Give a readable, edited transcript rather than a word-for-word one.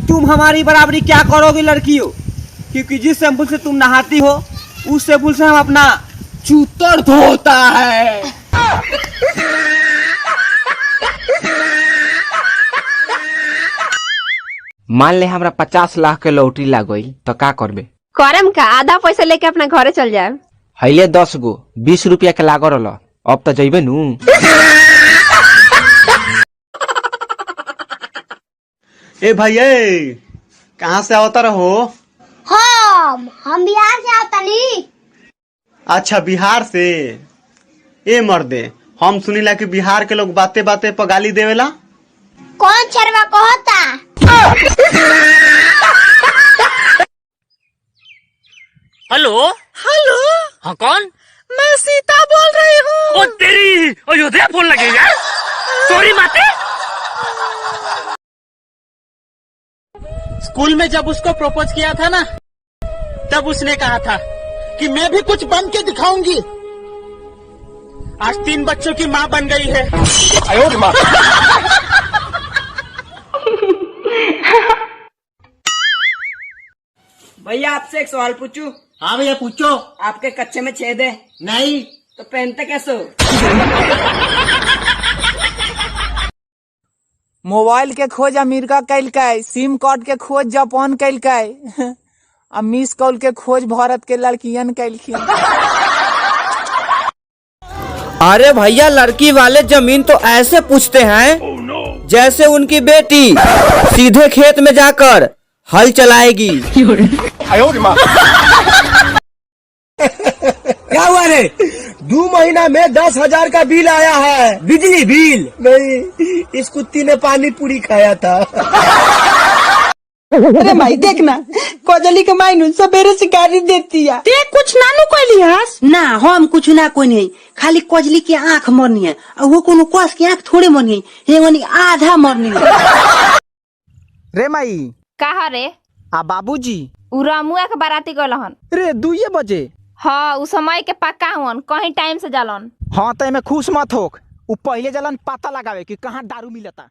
तुम हमारी बराबरी क्या करोगी लड़कियों, क्योंकि जिस शैम्पू से तुम नहाती हो उस शैम्पू से हम अपना चूतर धोता है। मान ले हमरा 50 लाख के लॉटरी लाग गई तो का करबे? करम का आधा पैसा लेके अपना घरे चल जाए। हईले 10 गो 20 रुपया के लागो रहल, अब तो जइबे नू। ए भाई कहाँ से आवता रहो? हम बिहार से आवतनी। अच्छा बिहार से। ए मर्दे, हम सुनीला कि बिहार के लोग बाते बाते पर गाली देवेला। कौन छरवा कहता? हेलो हेलो, हाँ कौन? मैं सीता बोल रही हूँ। ओ तेरी अयोध्या फोन लगेगा। सॉरी माते। स्कूल में जब उसको प्रपोज किया था ना, तब उसने कहा था कि मैं भी कुछ बन के दिखाऊंगी। आज 3 बच्चों की माँ बन गई है। भैया आपसे एक सवाल पूछूं? हाँ भैया पूछो। आपके कच्चे में छेद है? नहीं। तो पहनते कैसे हो? मोबाइल के खोज अमेरिका कैल के, सिम कार्ड के खोज जापान कैल के, और मिस कॉल के खोज भारत के लड़कियन कैलखिन। अरे भैया लड़की वाले जमीन तो ऐसे पूछते हैं जैसे उनकी बेटी सीधे खेत में जाकर हल चलाएगी। क्या हुआ रे? 2 महीना में 10,000 का बिल आया है। बिजली बिल नहीं, इस कुत्ती ने पानी पूरी खाया था। अरे भाई देखना, कोजली के मायनू सवेरे से गाड़ी देती है। ते कुछ नानू कोई लिहास ना, हम कुछ ना कोई नहीं, खाली कोजली की आँख मरनी है, और वो कोनो कोस की आँख थोड़े मरनी है, आधा मरनी है। रे माई कहा रे? आ बाबूजी उ रामुआ के बाराती गलहन रे 2 बजे। हाँ, उ समय के पक्का हुन, कहीं टाइम से जालन। हाँ तो मैं खुश मत होक, उ पहले जलन पता लगावे कि कहाँ दारू मिलता।